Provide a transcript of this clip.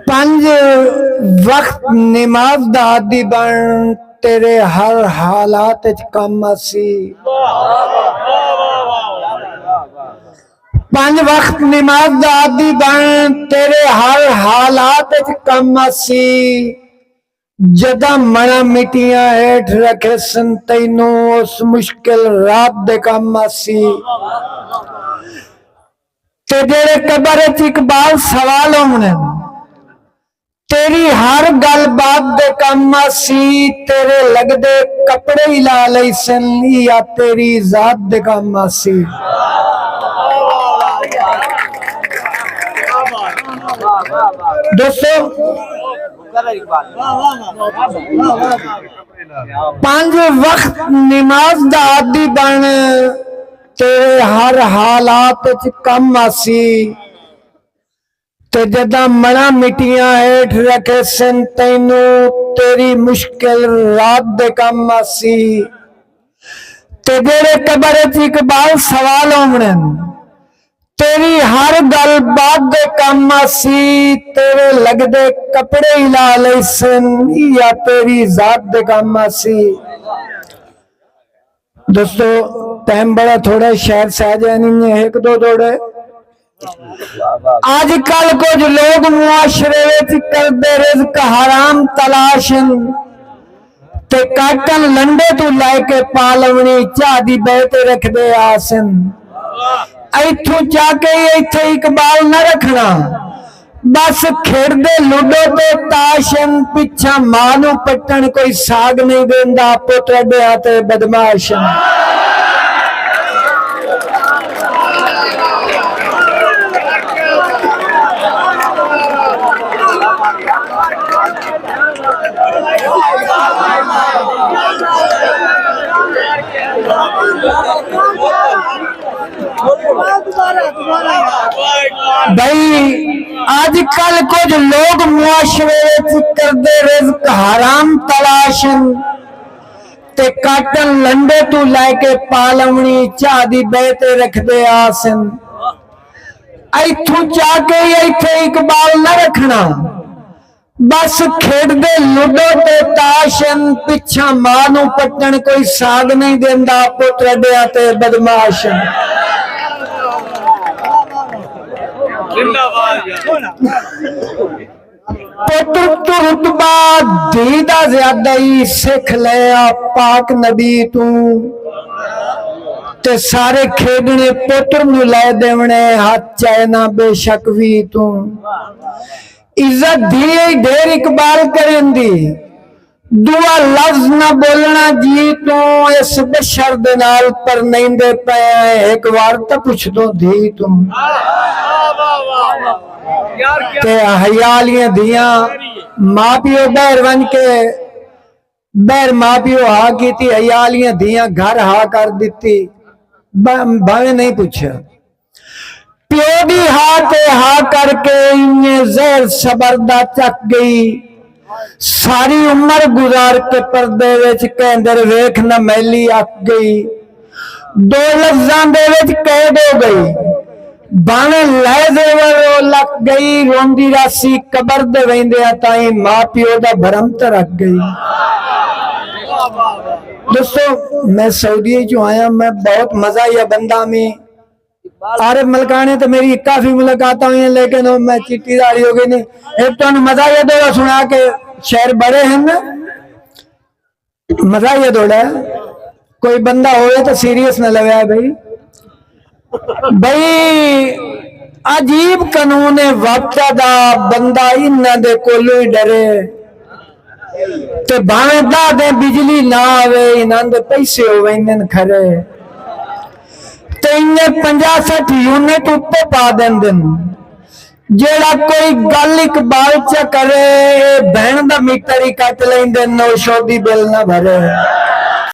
पंज वक्त नमाज दा आदी बन तेरे हर हालात च कम आसी। पंज वक्त नमाज दा आदी बन तेरे हर हालात च कम आसी। जदा मना मिटियां हेठ रखे सन तैनू उस मुश्किल रात दे कम आसी। ते जेड़े कबर च इकबाल सवाल होने तेरी हर गल बात दे कम आसी। तेरे लगदे कपड़े ही ला लई सन या तेरी जात दे कम आसी। दोस्तों पांच वक्त नमाज दा आदी बन तेरे हर हालात च कम आसी। ते जदा मना मिटियां हेठ रखे सन तैनू तेरी मुश्किल रात दे कम आसी। ते जेड़े कबर च इकबाल सवाल होने तेरी हर गल बात दे कम आसी। तेरे लगदे कपड़े ही ला लई सन या तेरी जात दे कम आसी। दोस्तों टाइम बड़ा थोड़ा शायद सहजा नहीं है, एक दो दौड़े। आजकल कुछ लोग मुआशरे करते रिज़्क हराम तलाशन ते काटन लंडे तू लैके पालवनी चाह दी बहते रखते आसन। इथों जाके इथे इकबाल न रखना, बस खेड़दे लूडो ते ताशन। पिछा मां नू पट्टन कोई साग नहीं देंदा, पुत्र देआ ते बदमाशन। भाई आजकल कुछ लोग मुआशरे करते रिज़्क हराम तलाशन ते काटन लंडे तू लैके पालवनी चाह दी बहते रखते आसन। इथों जाके इथे इकबाल न रखना, बस खेड़दे लूडो ते ताशन। पिछा मां नू पट्टन कोई साग नहीं देंदा, पुत्र देआ ते बदमाशन। पुत्र तू रुतबा धी दा ज्यादा ही सिख लिया पाक नबी तू। ते सारे खेडने पुत्र नू लै देवने हाथ चाहना बेशक भी तू। इज्जत धी ढेर इकबाल करेंदी, दुआ लफ्ज न बोलना जी तू। इस बशर दे नाल पर नहीं दे पे एक बार तो पूछ दो धी तू। ते हयालियां धियां मां पियो बहर बन के बहर मां पियो हा की थी, हयालियां धियां घर हा कर दी। भावे नहीं पूछा प्यो दी हा ते हा करके इन्हें जहर सबरदा चक गई। सारी उम्र गुजार के पर्दे विच कहंदे वेख न मैली अक गई। दो लफ्जां दे विच कैद हो गई, बाने लै जेवर लक गई। रोंदी रासी कबर दे वेंदे ताई मां पियो दा भरम रख गई। दोस्तों मैं सऊदी चो आया, मैं बहुत मजा आया बंदा में। आरिफ मलकाने तो मेरी काफी मुलाकात हुई है, लेकिन मैं चिट्टी दाड़ी हो गई नहीं। एक तो मजा ये दौड़ा सुना के शहर बड़े हैं ना, मजा ये दौड़ा कोई बंदा हो तो सीरियस न लगा भाई। भाई अजीब कानून है वक्त दा, बंदा इन्हां दे कोलों ही डरे। ते भावे दा दे बिजली ना आवे, इन्हां दे पैसे होवे इन्हन खरे। ते इन्हें 50-60 यूनिट उत्ते पा देंदे। जेड़ा कोई गल इकबाल च करे बहन दा मीटर ही कट लेंदे, नौशोदी बिल ना भरे।